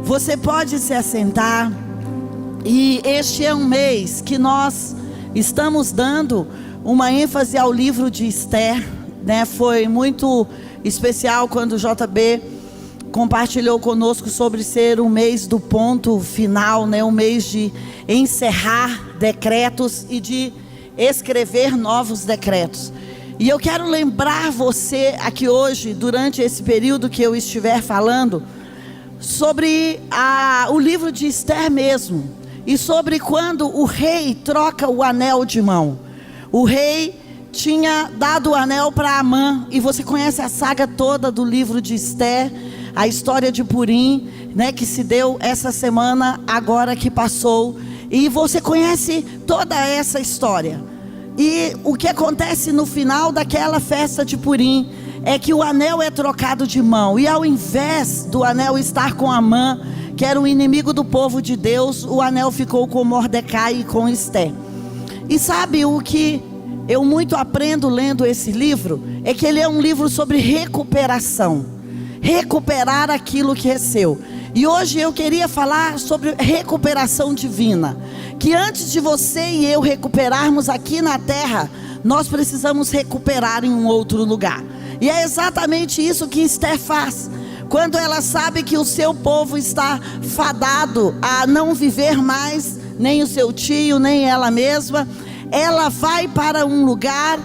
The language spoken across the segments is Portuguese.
Você pode se assentar. E este é um mês que nós estamos dando uma ênfase ao livro de Esther, né? Foi muito especial quando o JB compartilhou conosco sobre ser um mês do ponto final, né? Um mês de encerrar decretos e de escrever novos decretos. E eu quero lembrar você aqui hoje, durante esse período que eu estiver falando, sobre o livro de Esther mesmo, e sobre quando o rei troca o anel de mão. O rei tinha dado o anel para Amã, e você conhece a saga toda do livro de Esther, a história de Purim, né, que se deu essa semana agora que passou, e você conhece toda essa história. E o que acontece no final daquela festa de Purim é que o anel é trocado de mão, e ao invés do anel estar com Amã, que era o inimigo do povo de Deus, o anel ficou com Mordecai e com Esther. E sabe o que eu muito aprendo lendo esse livro? É que ele é um livro sobre recuperação. Recuperar aquilo que é seu. E hoje eu queria falar sobre recuperação divina. Que antes de você e eu recuperarmos aqui na terra, nós precisamos recuperar em um outro lugar. E é exatamente isso que Esther faz. Quando ela sabe que o seu povo está fadado a não viver mais, nem o seu tio, nem ela mesma, ela vai para um lugar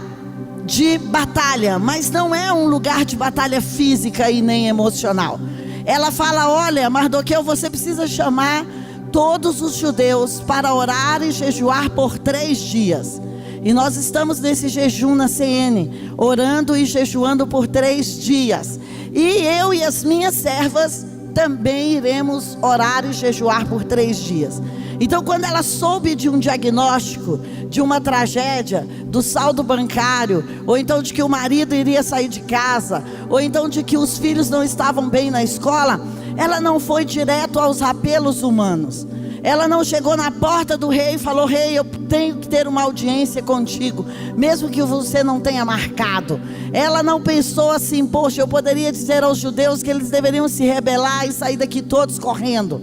de batalha, mas não é um lugar de batalha física e nem emocional. Ela fala: olha, Mardoqueu, você precisa chamar todos os judeus para orar e jejuar por 3 dias. E nós estamos nesse jejum na CN, orando e jejuando por 3 dias. E eu e as minhas servas também iremos orar e jejuar por 3 dias. Então, quando ela soube de um diagnóstico, de uma tragédia, do saldo bancário, ou então de que o marido iria sair de casa, ou então de que os filhos não estavam bem na escola, ela não foi direto aos apelos humanos. Ela não chegou na porta do rei e falou: rei, eu tenho que ter uma audiência contigo, mesmo que você não tenha marcado. Ela não pensou assim: poxa, eu poderia dizer aos judeus que eles deveriam se rebelar e sair daqui todos correndo.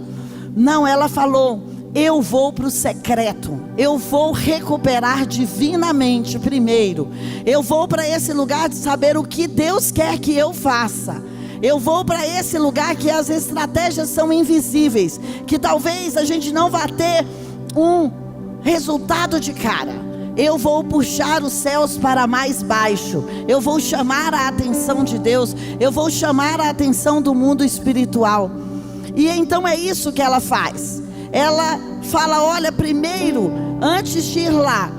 Não, ela falou: eu vou para o secreto, eu vou recuperar divinamente primeiro. Eu vou para esse lugar de saber o que Deus quer que eu faça. Eu vou para esse lugar que as estratégias são invisíveis, que talvez a gente não vá ter um resultado de cara. Eu vou puxar os céus para mais baixo. Eu vou chamar a atenção de Deus. Eu vou chamar a atenção do mundo espiritual. E então é isso que ela faz. Ela fala: olha, primeiro, antes de ir lá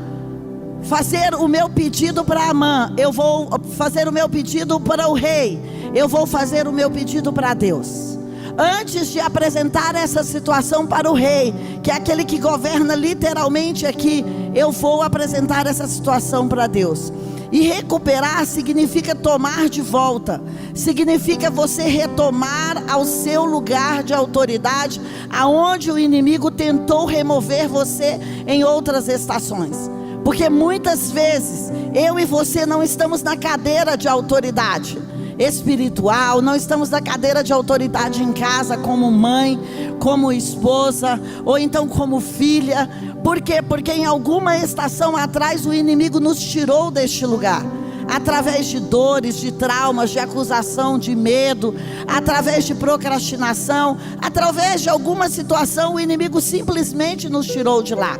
fazer o meu pedido para Amã, eu vou fazer o meu pedido para o rei, eu vou fazer o meu pedido para Deus. Antes de apresentar essa situação para o rei, que é aquele que governa literalmente aqui, eu vou apresentar essa situação para Deus. E recuperar significa tomar de volta, significa você retomar ao seu lugar de autoridade, aonde o inimigo tentou remover você em outras estações. Porque muitas vezes eu e você não estamos na cadeira de autoridade espiritual, não estamos na cadeira de autoridade em casa, como mãe, como esposa, ou então como filha. Por quê? Porque em alguma estação atrás o inimigo nos tirou deste lugar, através de dores, de traumas, de acusação, de medo, através de procrastinação, através de alguma situação, o inimigo simplesmente nos tirou de lá.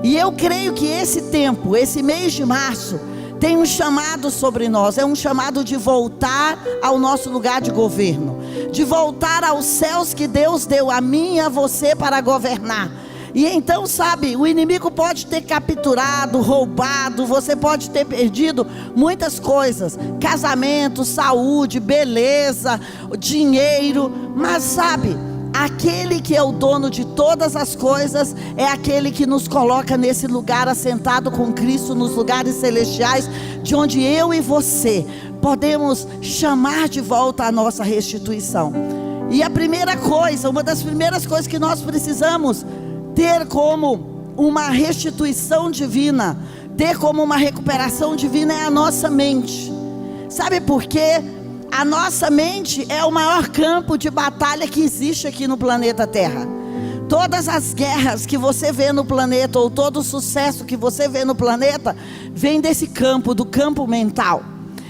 E eu creio que esse tempo, esse mês de março, tem um chamado sobre nós. É um chamado de voltar ao nosso lugar de governo, de voltar aos céus que Deus deu a mim e a você para governar. E então, sabe, o inimigo pode ter capturado, roubado, você pode ter perdido muitas coisas, casamento, saúde, beleza, dinheiro, mas sabe, aquele que é o dono de todas as coisas é aquele que nos coloca nesse lugar assentado com Cristo nos lugares celestiais, de onde eu e você podemos chamar de volta a nossa restituição. E a primeira coisa, uma das primeiras coisas que nós precisamos ter como uma restituição divina, ter como uma recuperação divina, é a nossa mente. Sabe por quê? A nossa mente é o maior campo de batalha que existe aqui no planeta Terra. Todas as guerras que você vê no planeta, ou todo o sucesso que você vê no planeta, vem desse campo, do campo mental.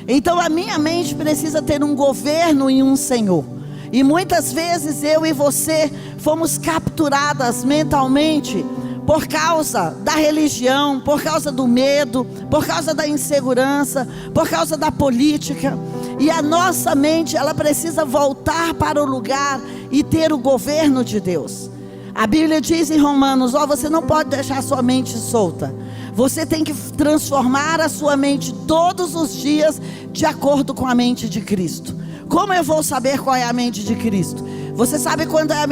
Então a minha mente precisa ter um governo e um Senhor. E muitas vezes eu e você fomos capturadas mentalmente por causa da religião, por causa do medo, por causa da insegurança, por causa da política. E a nossa mente, ela precisa voltar para o lugar e ter o governo de Deus. A Bíblia diz em Romanos, você não pode deixar a sua mente solta. Você tem que transformar a sua mente todos os dias de acordo com a mente de Cristo. Como eu vou saber qual é a mente de Cristo? Você sabe qual é a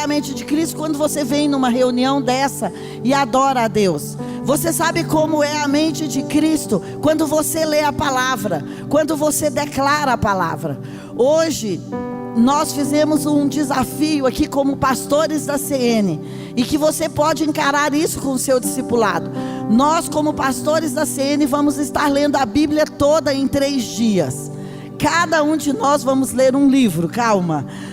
mente de Cristo? Quando você vem numa reunião dessa e adora a Deus. Você sabe como é a mente de Cristo? Quando você lê a palavra, quando você declara a palavra. Hoje nós fizemos um desafio aqui como pastores da CN, e que você pode encarar isso com o seu discipulado. Nós, como pastores da CN, vamos estar lendo a Bíblia toda em 3 dias. Cada um de nós vamos ler um livro,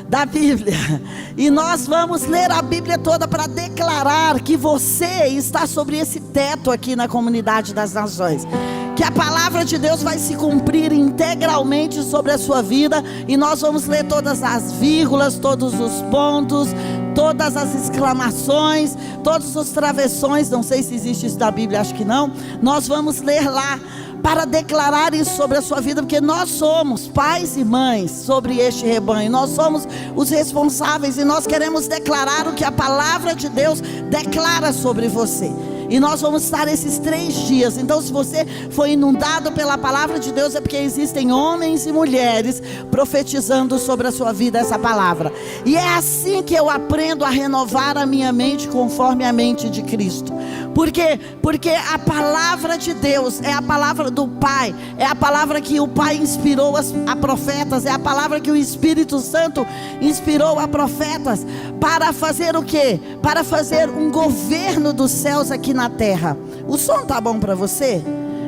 da Bíblia. E nós vamos ler a Bíblia toda para declarar que você está sobre esse teto aqui na Comunidade das Nações. Que a palavra de Deus vai se cumprir integralmente sobre a sua vida. E nós vamos ler todas as vírgulas, todos os pontos, todas as exclamações, todos os travessões. Não sei se existe isso na Bíblia, acho que não. Nós vamos ler lá para declarar isso sobre a sua vida, porque nós somos pais e mães sobre este rebanho. Nós somos os responsáveis e nós queremos declarar o que a palavra de Deus declara sobre você. E nós vamos estar esses 3 dias. Então, se você foi inundado pela palavra de Deus, é porque existem homens e mulheres profetizando sobre a sua vida essa palavra. E é assim que eu aprendo a renovar a minha mente conforme a mente de Cristo. Por quê? Porque a palavra de Deus é a palavra do Pai. É a palavra que o Pai inspirou a profetas. É a palavra que o Espírito Santo inspirou a profetas. Para fazer o quê? Para fazer um governo dos céus aqui na terra. O som tá bom para você?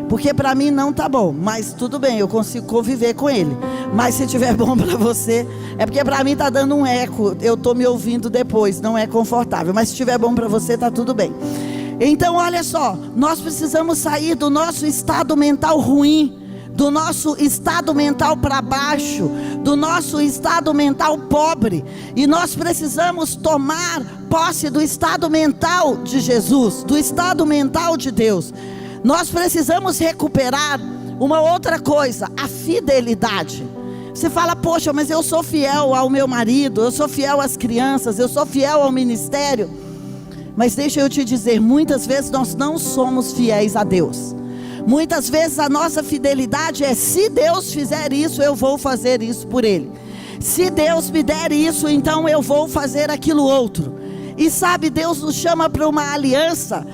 Porque para mim não tá bom, mas tudo bem, eu consigo conviver com ele. Mas se tiver bom para você, é porque para mim tá dando um eco. Eu tô me ouvindo depois, não é confortável. Mas se tiver bom para você, tá tudo bem. Então olha só, nós precisamos sair do nosso estado mental ruim, do nosso estado mental para baixo, do nosso estado mental pobre, e nós precisamos tomar posse do estado mental de Jesus, do estado mental de Deus. Nós precisamos recuperar uma outra coisa, a fidelidade. Você fala, poxa, mas eu sou fiel ao meu marido, eu sou fiel às crianças, eu sou fiel ao ministério. Mas deixa eu te dizer, muitas vezes nós não somos fiéis a Deus. Muitas vezes a nossa fidelidade é: se Deus fizer isso, eu vou fazer isso por Ele. Se Deus me der isso, então eu vou fazer aquilo outro. E sabe, Deus nos chama para uma aliança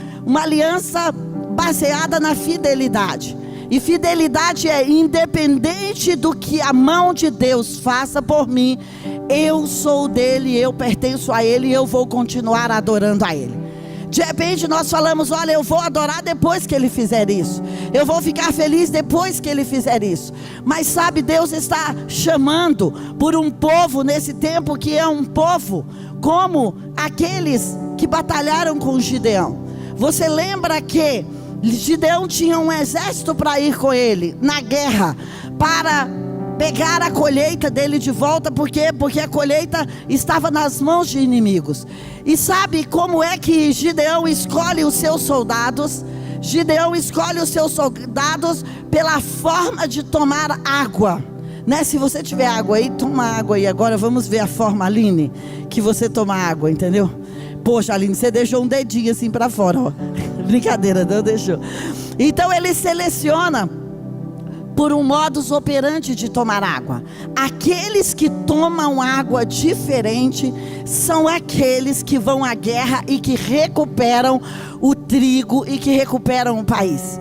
baseada na fidelidade. E fidelidade é: independente do que a mão de Deus faça por mim, eu sou dele, eu pertenço a Ele e eu vou continuar adorando a Ele. De repente nós falamos, olha, eu vou adorar depois que Ele fizer isso, eu vou ficar feliz depois que Ele fizer isso. Mas sabe, Deus está chamando por um povo nesse tempo que é um povo como aqueles que batalharam com Gideão. Você lembra que Gideão tinha um exército para ir com ele na guerra, para pegar a colheita dele de volta. Por quê? Porque a colheita estava nas mãos de inimigos. E sabe como é que Gideão escolhe os seus soldados? Gideão escolhe os seus soldados pela forma de tomar água, né? Se você tiver água aí, toma água aí. Agora vamos ver a forma, Aline, que você toma água, entendeu? Poxa, Aline, você deixou um dedinho assim para fora, ó. Brincadeira, não deixou. Então ele seleciona por um modus operandi de tomar água. Aqueles que tomam água diferente são aqueles que vão à guerra e que recuperam o trigo e que recuperam o país.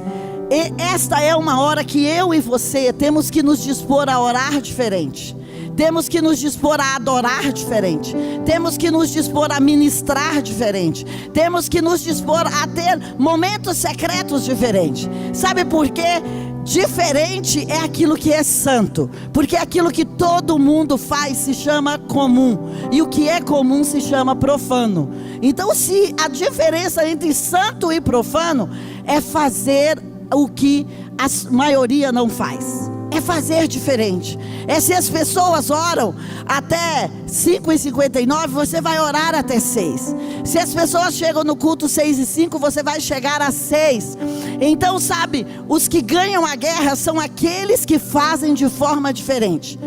E esta é uma hora que eu e você temos que nos dispor a orar diferente. Temos que nos dispor a adorar diferente. Temos que nos dispor a ministrar diferente. Temos que nos dispor a ter momentos secretos diferentes. Sabe por quê? Diferente é aquilo que é santo, porque aquilo que todo mundo faz se chama comum, e o que é comum se chama profano. Então, se a diferença entre santo e profano é fazer o que a maioria não faz, é fazer diferente. É se as pessoas oram até 5h59, você vai orar até 6. Se as pessoas chegam no culto 6h05, você vai chegar às 6. Então, sabe, os que ganham a guerra são aqueles que fazem de forma diferente,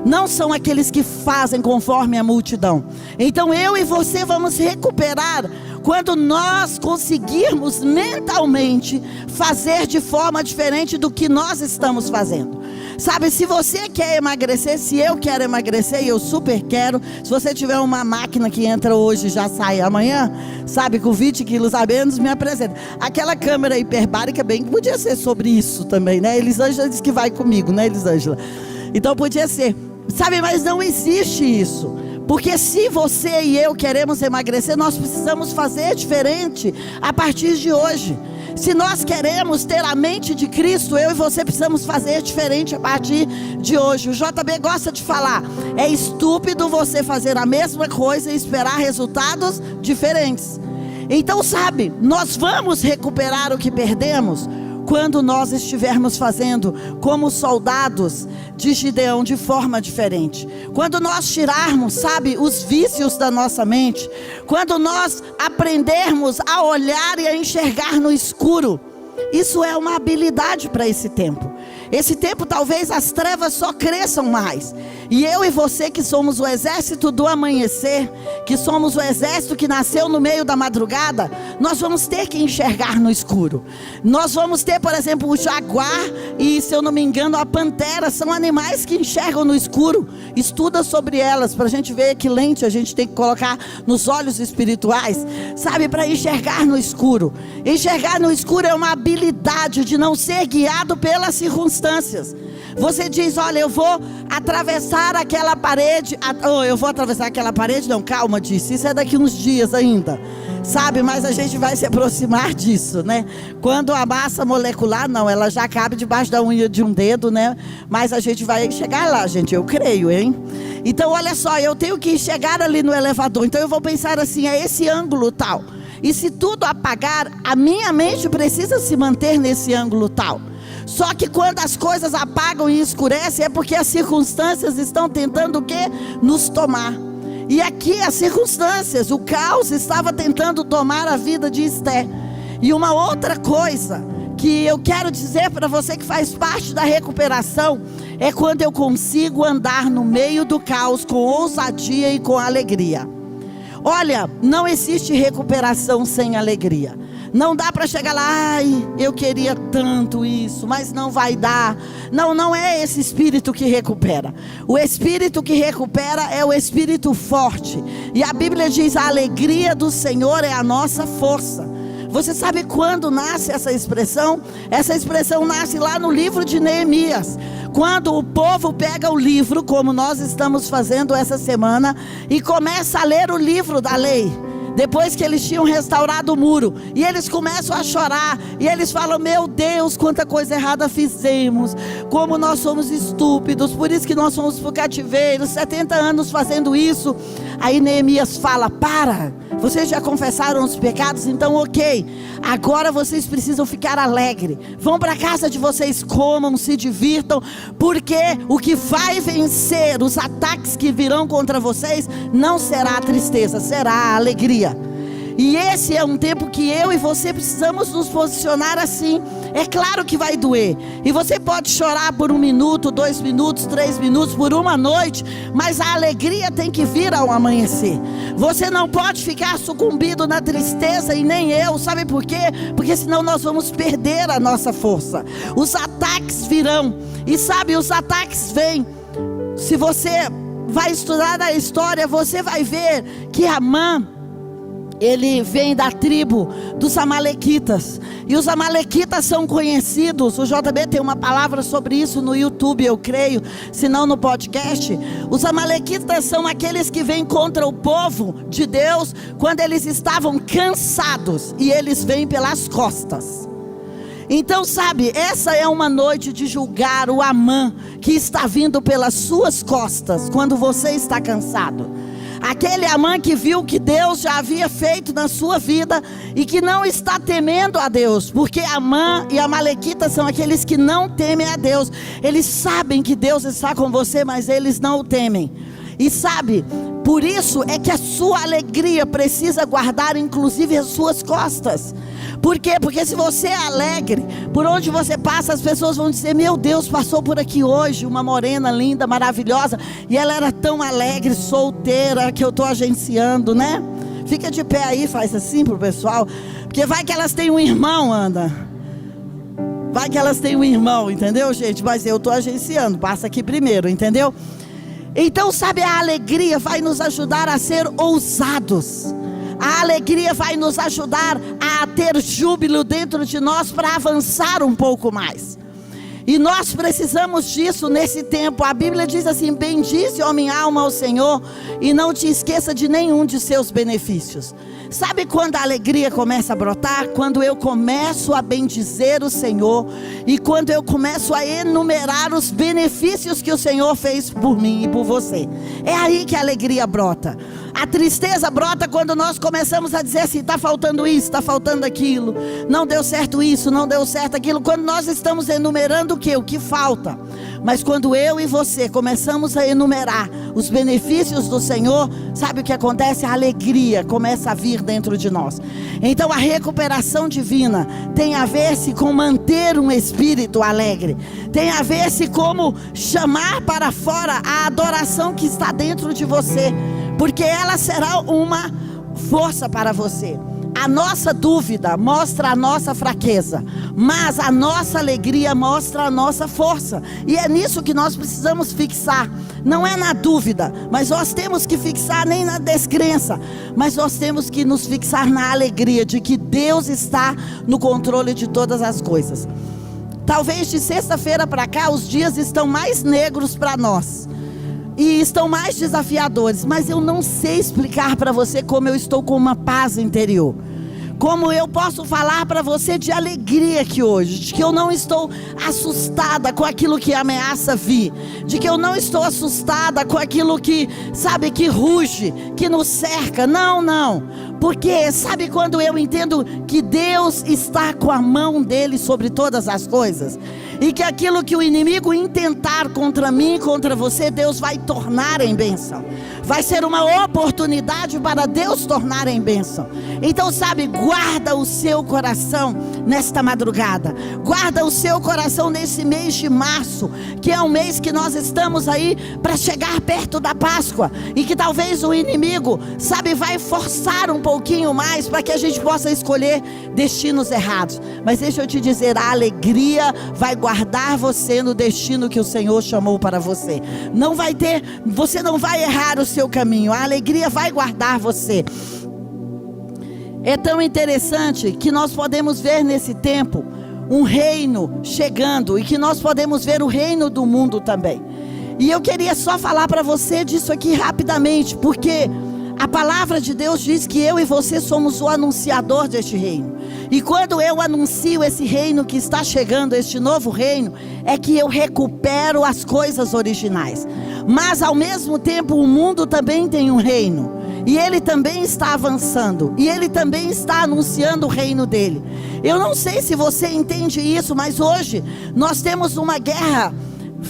não são aqueles que fazem conforme a multidão. Então eu e você vamos recuperar quando nós conseguirmos mentalmente fazer de forma diferente do que nós estamos fazendo. Sabe, se você quer emagrecer, se eu quero emagrecer, e eu super quero, se você tiver uma máquina que entra hoje e já sai amanhã, sabe, com 20 quilos a menos, me apresenta. Aquela câmera hiperbárica bem que podia ser sobre isso também, né? Elisângela disse que vai comigo, né, Elisângela? Então podia ser, sabe, mas não existe isso. Porque se você e eu queremos emagrecer, nós precisamos fazer diferente a partir de hoje. Se nós queremos ter a mente de Cristo, eu e você precisamos fazer diferente a partir de hoje. O JB gosta de falar, é estúpido você fazer a mesma coisa e esperar resultados diferentes. Então, sabe, nós vamos recuperar o que perdemos quando nós estivermos fazendo como soldados de Gideão, de forma diferente. Quando nós tirarmos, sabe, os vícios da nossa mente. Quando nós aprendermos a olhar e a enxergar no escuro. Isso é uma habilidade para esse tempo. Esse tempo talvez as trevas só cresçam mais. E eu e você que somos o exército do amanhecer, que somos o exército que nasceu no meio da madrugada, nós vamos ter que enxergar no escuro. Nós vamos ter, por exemplo, o jaguar e, se eu não me engano, a pantera, são animais que enxergam no escuro. Estuda sobre elas, para a gente ver que lente a gente tem que colocar nos olhos espirituais, sabe, para enxergar no escuro. Enxergar no escuro é uma habilidade de não ser guiado pelas circunstâncias. Você diz, olha, eu vou atravessar aquela parede. Eu vou atravessar aquela parede? Não, calma, disse, isso é daqui uns dias ainda, sabe, mas a gente vai se aproximar disso, né? Quando a massa molecular, não, ela já cabe debaixo da unha de um dedo, né? Mas a gente vai chegar lá, gente, eu creio, hein? Então, olha só, eu tenho que chegar ali no elevador, então eu vou pensar assim, é esse ângulo tal. E se tudo apagar, a minha mente precisa se manter nesse ângulo tal. Só que quando as coisas apagam e escurecem, é porque as circunstâncias estão tentando o quê? Nos tomar. E aqui as circunstâncias, o caos estava tentando tomar a vida de Esther. E uma outra coisa que eu quero dizer para você que faz parte da recuperação, é quando eu consigo andar no meio do caos com ousadia e com alegria. Olha, não existe recuperação sem alegria. Não dá para chegar lá, ai, eu queria tanto isso, mas não vai dar. Não, não é esse espírito que recupera. O espírito que recupera é o espírito forte. E a Bíblia diz, a alegria do Senhor é a nossa força. Você sabe quando nasce essa expressão? Essa expressão nasce lá no livro de Neemias. Quando o povo pega o livro, como nós estamos fazendo essa semana, e começa a ler o livro da lei. Depois que eles tinham restaurado o muro, e eles começam a chorar, e eles falam, meu Deus, quanta coisa errada fizemos, como nós somos estúpidos, por isso que nós fomos para o cativeiro, 70 anos fazendo isso. Aí Neemias fala, para, vocês já confessaram os pecados, então ok, agora vocês precisam ficar alegres, vão para a casa de vocês, comam, se divirtam, porque o que vai vencer os ataques que virão contra vocês, não será a tristeza, será a alegria. E esse é um tempo que eu e você precisamos nos posicionar assim. É claro que vai doer, e você pode chorar por 1 minuto, 2 minutos, 3 minutos, por uma noite, mas a alegria tem que vir ao amanhecer. Você não pode ficar sucumbido na tristeza, e nem eu, sabe por quê? Porque senão nós vamos perder a nossa força. Os ataques virão, e sabe, os ataques vêm. Se você vai estudar a história, você vai ver que Amã, ele vem da tribo dos amalequitas. E os amalequitas são conhecidos. O JB tem uma palavra sobre isso no YouTube, eu creio, se não no podcast. Os amalequitas são aqueles que vêm contra o povo de Deus quando eles estavam cansados, e eles vêm pelas costas. Então, sabe, essa é uma noite de julgar o Amã que está vindo pelas suas costas quando você está cansado. Aquele Amã que viu que Deus já havia feito na sua vida e que não está temendo a Deus, porque Amã e Amalequita são aqueles que não temem a Deus. Eles sabem que Deus está com você, mas eles não o temem. E sabe, por isso é que a sua alegria precisa guardar inclusive as suas costas. Por quê? Porque se você é alegre, por onde você passa as pessoas vão dizer: meu Deus, passou por aqui hoje uma morena linda, maravilhosa, e ela era tão alegre, solteira, que eu estou agenciando, né? Fica de pé aí, faz assim pro pessoal, porque vai que elas têm um irmão, anda. Vai que elas têm um irmão, entendeu, gente? Mas eu estou agenciando, passa aqui primeiro, entendeu? Então, sabe, a alegria vai nos ajudar a ser ousados. A alegria vai nos ajudar a ter júbilo dentro de nós para avançar um pouco mais. E nós precisamos disso nesse tempo. A Bíblia diz assim: bendize, ó minha alma, ao Senhor, e não te esqueça de nenhum de seus benefícios. Sabe quando a alegria começa a brotar? Quando eu começo a bendizer o Senhor e quando eu começo a enumerar os benefícios que o Senhor fez por mim e por você. É aí que a alegria brota. A tristeza brota quando nós começamos a dizer assim: está faltando isso, está faltando aquilo, não deu certo isso, não deu certo aquilo. Quando nós estamos enumerando o que? O que falta. Mas quando eu e você começamos a enumerar os benefícios do Senhor, sabe o que acontece? A alegria começa a vir dentro de nós. Então a recuperação divina tem a ver-se com manter um espírito alegre, tem a ver-se como chamar para fora a adoração que está dentro de você, porque ela será uma força para você. A nossa dúvida mostra a nossa fraqueza, mas a nossa alegria mostra a nossa força. E é nisso que nós precisamos fixar. Não é na dúvida, mas nós temos que fixar, nem na descrença, mas nós temos que nos fixar na alegria de que Deus está no controle de todas as coisas. Talvez de sexta-feira para cá os dias estão mais negros para nós e estão mais desafiadores, mas eu não sei explicar para você como eu estou com uma paz interior. Como eu posso falar para você de alegria aqui hoje, de que eu não estou assustada com aquilo que ameaça vir, de que eu não estou assustada com aquilo que, sabe, que ruge, que nos cerca. Não, porque sabe quando eu entendo que Deus está com a mão dele sobre todas as coisas, e que aquilo que o inimigo intentar contra mim e contra você, Deus vai tornar em bênção. Vai ser uma oportunidade para Deus tornar em bênção. Então, sabe, guarda o seu coração nesta madrugada. Guarda o seu coração nesse mês de março, que é um mês que nós estamos aí para chegar perto da Páscoa. E que talvez o inimigo, sabe, vai forçar um pouquinho mais para que a gente possa escolher destinos errados. Mas deixa eu te dizer, a alegria vai guardar você no destino que o Senhor chamou para você. Não vai ter, você não vai errar o seu caminho. A alegria vai guardar você. É tão interessante que nós podemos ver nesse tempo um reino chegando e que nós podemos ver o reino do mundo também. E eu queria só falar para você disso aqui rapidamente, porque a palavra de Deus diz que eu e você somos o anunciador deste reino. E quando eu anuncio esse reino que está chegando, este novo reino, é que eu recupero as coisas originais. Mas ao mesmo tempo o mundo também tem um reino, e ele também está avançando, e ele também está anunciando o reino dele. Eu não sei se você entende isso, mas hoje nós temos uma guerra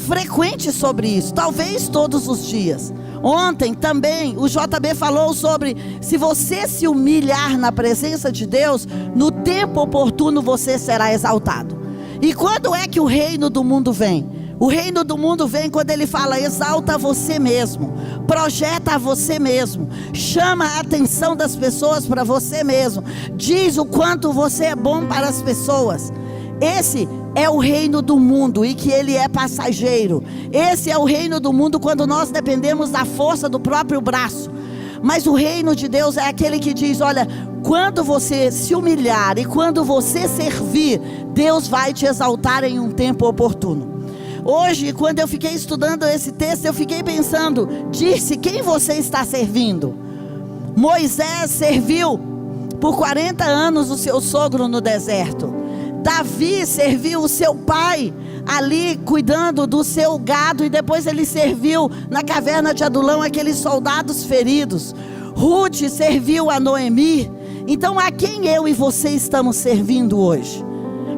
frequente sobre isso, talvez todos os dias. Ontem também o JB falou sobre: se você se humilhar na presença de Deus, no tempo oportuno você será exaltado. E quando é que o reino do mundo vem? O reino do mundo vem quando ele fala: exalta você mesmo, projeta a você mesmo, chama a atenção das pessoas para você mesmo, diz o quanto você é bom para as pessoas. Esse é o reino do mundo, e que ele é passageiro. Esse é o reino do mundo quando nós dependemos da força do próprio braço. Mas o reino de Deus é aquele que diz: olha, quando você se humilhar e quando você servir, Deus vai te exaltar em um tempo oportuno. Hoje, quando eu fiquei estudando esse texto, eu fiquei pensando: disse, quem você está servindo? Moisés serviu por 40 anos o seu sogro no deserto. Davi serviu o seu pai ali cuidando do seu gado, e depois ele serviu na caverna de Adulão aqueles soldados feridos. Ruth serviu a Noemi. Então a quem eu e você estamos servindo hoje?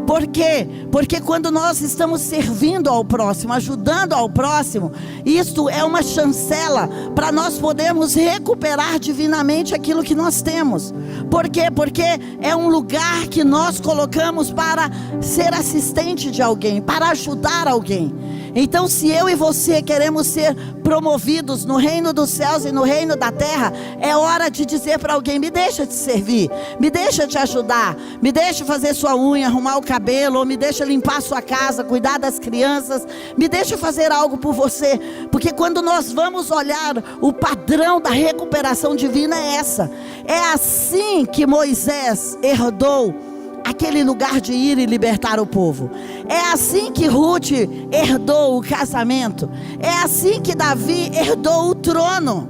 Por quê? Porque quando nós estamos servindo ao próximo, ajudando ao próximo, isto é uma chancela para nós podermos recuperar divinamente aquilo que nós temos. Por quê? Porque é um lugar que nós colocamos para ser assistente de alguém, para ajudar alguém. Então, se eu e você queremos ser promovidos no reino dos céus e no reino da terra, é hora de dizer para alguém: me deixa te servir, me deixa te ajudar, me deixa fazer sua unha, arrumar o cabelo, ou me deixa limpar sua casa, cuidar das crianças, me deixa fazer algo por você. Porque quando nós vamos olhar o padrão da recuperação divina é essa. É assim que Moisés herdou aquele lugar de ir e libertar o povo. É assim que Ruth herdou o casamento. É assim que Davi herdou o trono.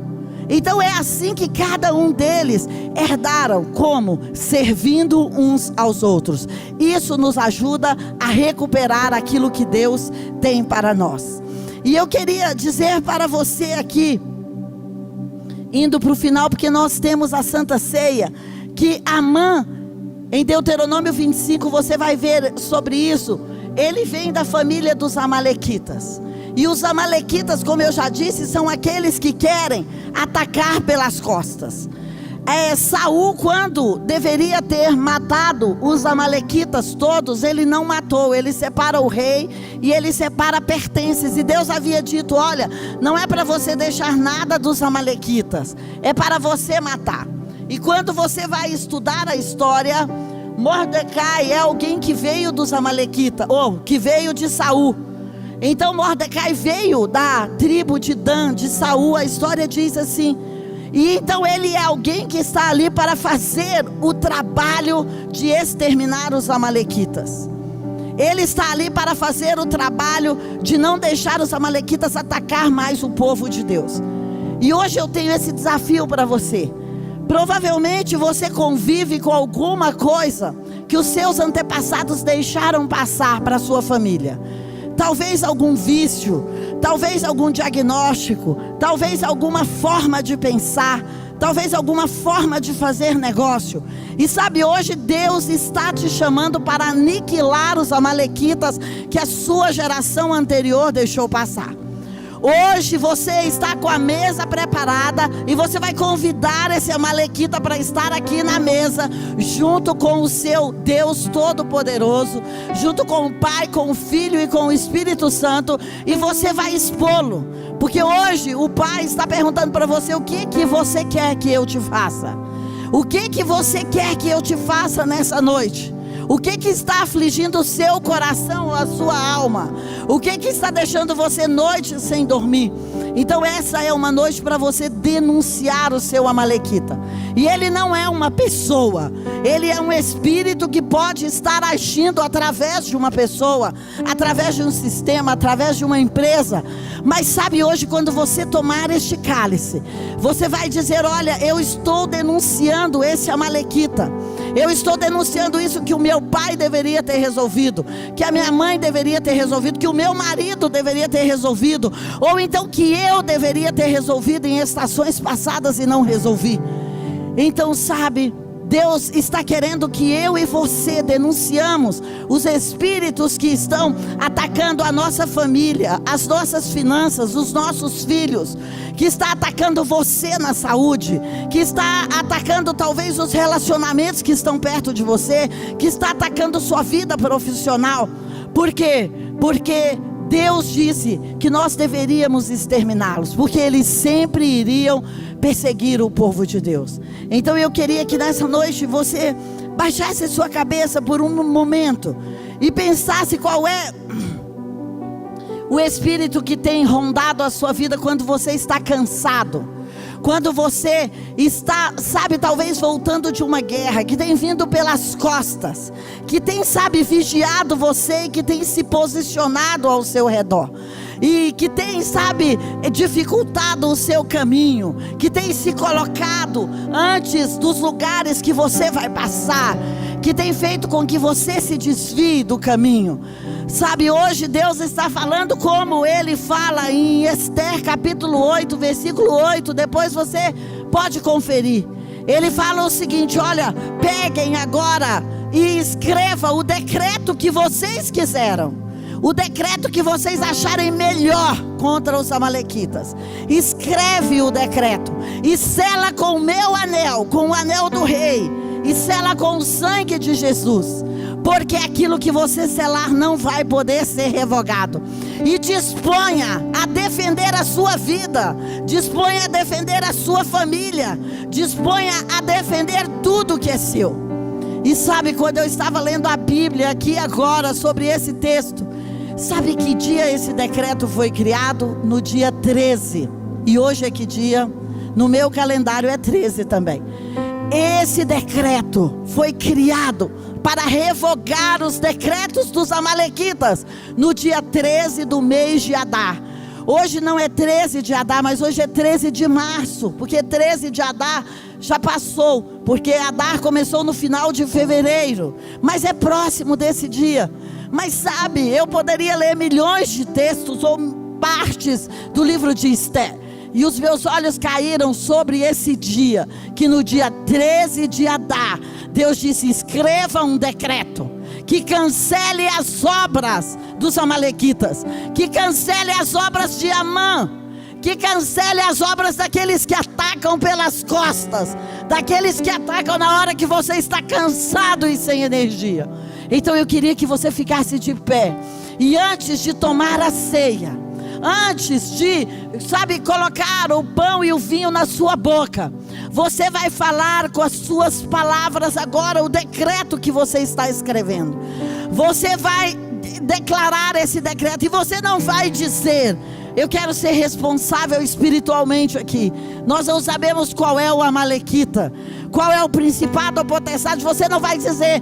Então é assim que cada um deles herdaram. Como? Servindo uns aos outros. Isso nos ajuda a recuperar aquilo que Deus tem para nós. E eu queria dizer para você aqui, indo para o final, porque nós temos a Santa Ceia, que Amã, em Deuteronômio 25, você vai ver sobre isso. Ele vem da família dos amalequitas. E os amalequitas, como eu já disse, são aqueles que querem atacar pelas costas. Saul, quando deveria ter matado os amalequitas todos, ele não matou. Ele separa o rei e ele separa pertences. E Deus havia dito: olha, não é para você deixar nada dos amalequitas, é para você matar. E quando você vai estudar a história, Mordecai é alguém que veio dos amalequitas, ou que veio de Saul. Então Mordecai veio da tribo de Dan, de Saul. A história diz assim. E então ele é alguém que está ali para fazer o trabalho de exterminar os amalequitas. Ele está ali para fazer o trabalho de não deixar os amalequitas atacar mais o povo de Deus. E hoje eu tenho esse desafio para você. Provavelmente você convive com alguma coisa que os seus antepassados deixaram passar para a sua família. Talvez algum vício, talvez algum diagnóstico, talvez alguma forma de pensar, talvez alguma forma de fazer negócio. E sabe, hoje Deus está te chamando para aniquilar os amalequitas que a sua geração anterior deixou passar. Hoje você está com a mesa preparada e você vai convidar esse amalequita para estar aqui na mesa, junto com o seu Deus Todo-Poderoso, junto com o Pai, com o Filho e com o Espírito Santo, e você vai expô-lo. Porque hoje o Pai está perguntando para você: o que você quer que eu te faça? O que você quer que eu te faça nessa noite? O que está afligindo o seu coração, a sua alma? O que está deixando você noite sem dormir? Então essa é uma noite para você denunciar o seu amalequita. E ele não é uma pessoa, ele é um espírito que pode estar agindo através de uma pessoa, através de um sistema, através de uma empresa. Mas sabe, hoje quando você tomar este cálice, você vai dizer: olha, eu estou denunciando esse amalequita. Eu estou denunciando isso que o meu pai deveria ter resolvido, que a minha mãe deveria ter resolvido, que o meu marido deveria ter resolvido, ou então que eu deveria ter resolvido em estações passadas e não resolvi. Então sabe, Deus está querendo que eu e você denunciamos os espíritos que estão atacando a nossa família, as nossas finanças, os nossos filhos, que está atacando você na saúde, que está atacando talvez os relacionamentos que estão perto de você, que está atacando sua vida profissional. Por quê? Porque Deus disse que nós deveríamos exterminá-los, porque eles sempre iriam perseguir o povo de Deus. Então eu queria que nessa noite você baixasse a sua cabeça por um momento e pensasse qual é o espírito que tem rondado a sua vida quando você está cansado, quando você está, sabe, talvez voltando de uma guerra, que tem vindo pelas costas, que tem, sabe, vigiado você e que tem se posicionado ao seu redor. e que tem, sabe, dificultado o seu caminho, que tem se colocado antes dos lugares que você vai passar, que tem feito com que você se desvie do caminho. Sabe, hoje Deus está falando como Ele fala em Esther capítulo 8, versículo 8, depois você pode conferir. Ele fala o seguinte: olha, peguem agora e escreva o decreto que vocês quiseram, o decreto que vocês acharem melhor contra os amalequitas. Escreve o decreto e sela com o meu anel, com o anel do rei, e sela com o sangue de Jesus, porque aquilo que você selar não vai poder ser revogado. E disponha a defender a sua vida, disponha a defender a sua família, disponha a defender tudo que é seu. E sabe, quando eu estava lendo a Bíblia aqui agora sobre esse texto, sabe que dia esse decreto foi criado? No dia 13. E hoje é que dia? No meu calendário é 13 também. Esse decreto foi criado para revogar os decretos dos amalequitas no dia 13 do mês de Adar. Hoje não é 13 de Adar, mas hoje é 13 de março, porque 13 de Adar já passou, porque Adar começou no final de fevereiro, mas é próximo desse dia. Mas sabe, eu poderia ler milhões de textos ou partes do livro de Esther, e os meus olhos caíram sobre esse dia, que no dia 13 de Adar, Deus disse: escreva um decreto que cancele as obras dos amalequitas, que cancele as obras de Amã, que cancele as obras daqueles que atacam pelas costas, daqueles que atacam na hora que você está cansado e sem energia. Então eu queria que você ficasse de pé, e antes de tomar a ceia, antes de, sabe, colocar o pão e o vinho na sua boca, você vai falar com as suas palavras agora o decreto que você está escrevendo. Você vai declarar esse decreto, e você não vai dizer: eu quero ser responsável espiritualmente aqui. Nós não sabemos qual é o amalequita, qual é o principado ou potestade. Você não vai dizer: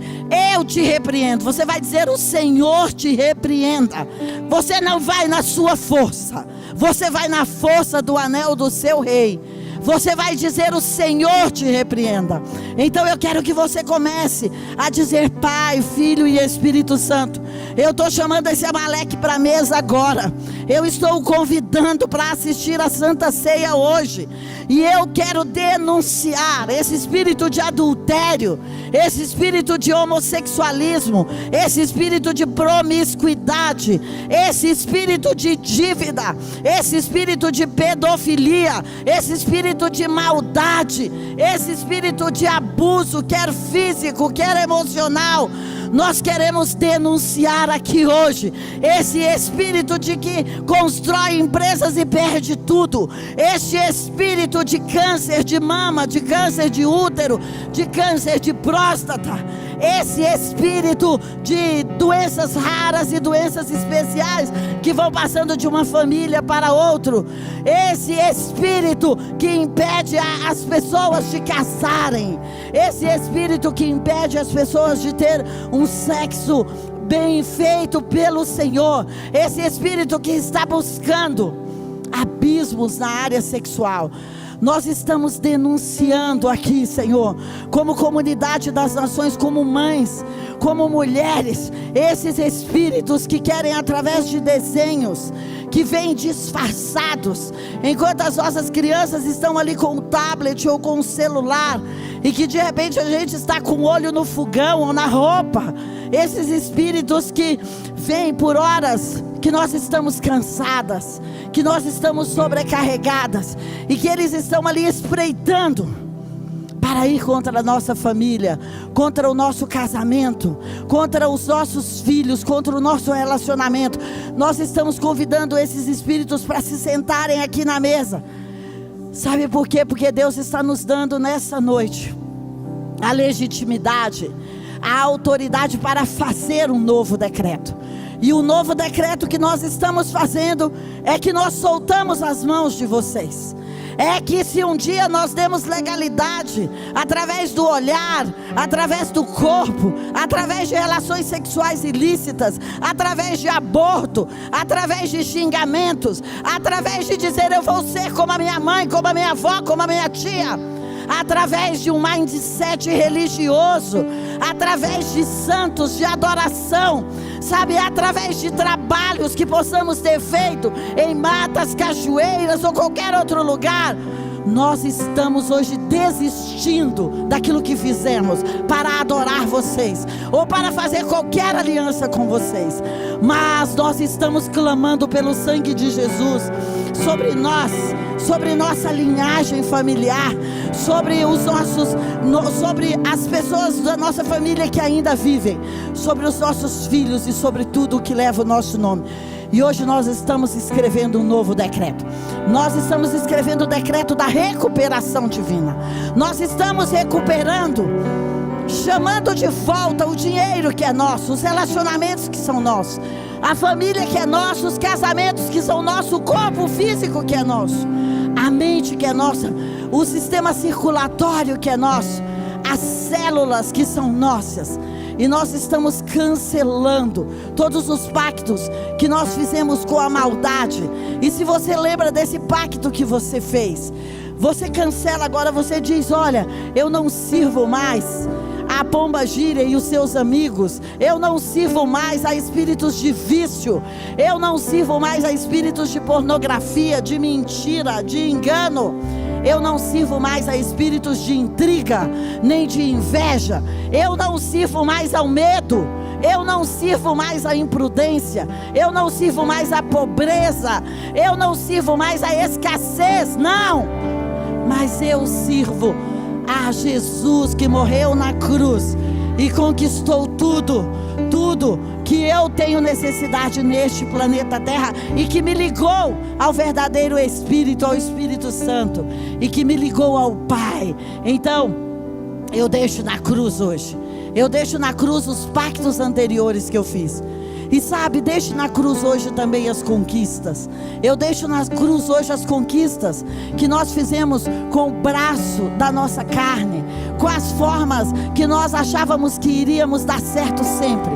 eu te repreendo. Você vai dizer: o Senhor te repreenda. Você não vai na sua força, você vai na força do anel do seu rei. Você vai dizer: o Senhor te repreenda. Então eu quero que você comece a dizer: Pai, Filho e Espírito Santo, eu estou chamando esse Amaleque para a mesa agora. Eu estou o convidando para assistir a Santa Ceia hoje. E eu quero denunciar esse espírito de adultério, esse espírito de homossexualismo, esse espírito de promiscuidade, esse espírito de dívida, esse espírito de pedofilia, esse espírito de maldade, esse espírito de abuso, quer físico, quer emocional. Nós queremos denunciar aqui hoje esse espírito de que constrói empresas e perde tudo, este espírito de câncer de mama, de câncer de útero, de câncer de próstata, esse espírito de doenças raras e doenças especiais que vão passando de uma família para outro, esse espírito que impede as pessoas de casarem, esse espírito que impede as pessoas de ter um sexo bem feito pelo Senhor, esse espírito que está buscando abismos na área sexual. Nós estamos denunciando aqui, Senhor, como comunidade das nações, como mães, como mulheres, esses espíritos que querem, através de desenhos que vêm disfarçados, enquanto as nossas crianças estão ali com o tablet ou com o celular, e que de repente a gente está com o olho no fogão ou na roupa. Esses espíritos que vêm por horas que nós estamos cansadas, que nós estamos sobrecarregadas, e que eles estão ali espreitando para ir contra a nossa família, contra o nosso casamento, contra os nossos filhos, contra o nosso relacionamento. Nós estamos convidando esses espíritos para se sentarem aqui na mesa. Sabe por quê? Porque Deus está nos dando nessa noite a legitimidade, a autoridade para fazer um novo decreto. E o novo decreto que nós estamos fazendo é que nós soltamos as mãos de vocês. é que se um dia nós demos legalidade, através do olhar, através do corpo, através de relações sexuais ilícitas, através de aborto, através de xingamentos, através de dizer eu vou ser como a minha mãe, como a minha avó, como a minha tia, através de um mindset religioso, através de santos, de adoração, sabe, através de trabalhos que possamos ter feito em matas, cachoeiras ou qualquer outro lugar, nós estamos hoje desistindo daquilo que fizemos para adorar vocês, ou para fazer qualquer aliança com vocês, mas nós estamos clamando pelo sangue de Jesus sobre nós, sobre nossa linhagem familiar, sobre sobre as pessoas da nossa família que ainda vivem, sobre os nossos filhos e sobre tudo o que leva o nosso nome. E hoje nós estamos escrevendo um novo decreto. Nós estamos escrevendo o decreto da recuperação divina. Nós estamos recuperando, chamando de volta o dinheiro que é nosso, os relacionamentos que são nossos, a família que é nossa, os casamentos que são nossos, o corpo físico que é nosso, a mente que é nossa, o sistema circulatório que é nosso, as células que são nossas. E nós estamos cancelando todos os pactos que nós fizemos com a maldade. E se você lembra desse pacto que você fez, você cancela agora, você diz: olha, eu não sirvo mais a pombagira e os seus amigos, eu não sirvo mais a espíritos de vício, eu não sirvo mais a espíritos de pornografia, de mentira, de engano, eu não sirvo mais a espíritos de intriga, nem de inveja, eu não sirvo mais ao medo, eu não sirvo mais à imprudência, eu não sirvo mais à pobreza, eu não sirvo mais à escassez, não, mas eu sirvo a Jesus que morreu na cruz e conquistou tudo que eu tenho necessidade neste planeta Terra, e que me ligou ao verdadeiro Espírito, ao Espírito Santo, e que me ligou ao Pai. Então eu deixo na cruz hoje, eu deixo na cruz os pactos anteriores que eu fiz. E sabe, deixe na cruz hoje também as conquistas. Eu deixo na cruz hoje as conquistas que nós fizemos com o braço da nossa carne, com as formas que nós achávamos que iríamos dar certo sempre.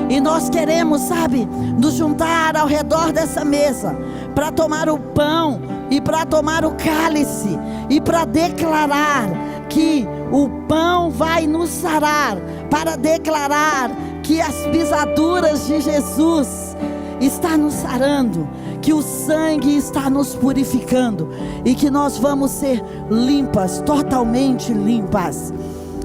E nós queremos, sabe, nos juntar ao redor dessa mesa para tomar o pão e para tomar o cálice e para declarar que o pão vai nos sarar, para declarar que as pisaduras de Jesus está nos sarando, que o sangue está nos purificando e que nós vamos ser limpas, totalmente limpas.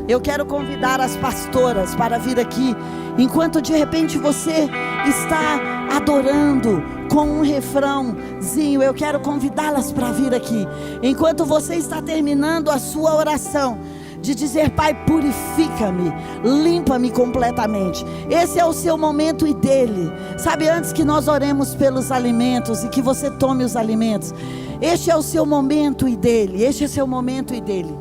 Eu quero convidar as pastoras para vir aqui, enquanto de repente você está adorando com um refrãozinho, eu quero convidá-las para vir aqui, enquanto você está terminando a sua oração, de dizer: Pai, purifica-me, limpa-me completamente. Esse é o seu momento e dele, sabe, antes que nós oremos pelos alimentos e que você tome os alimentos, este é o seu momento e dele, este é o seu momento e dele.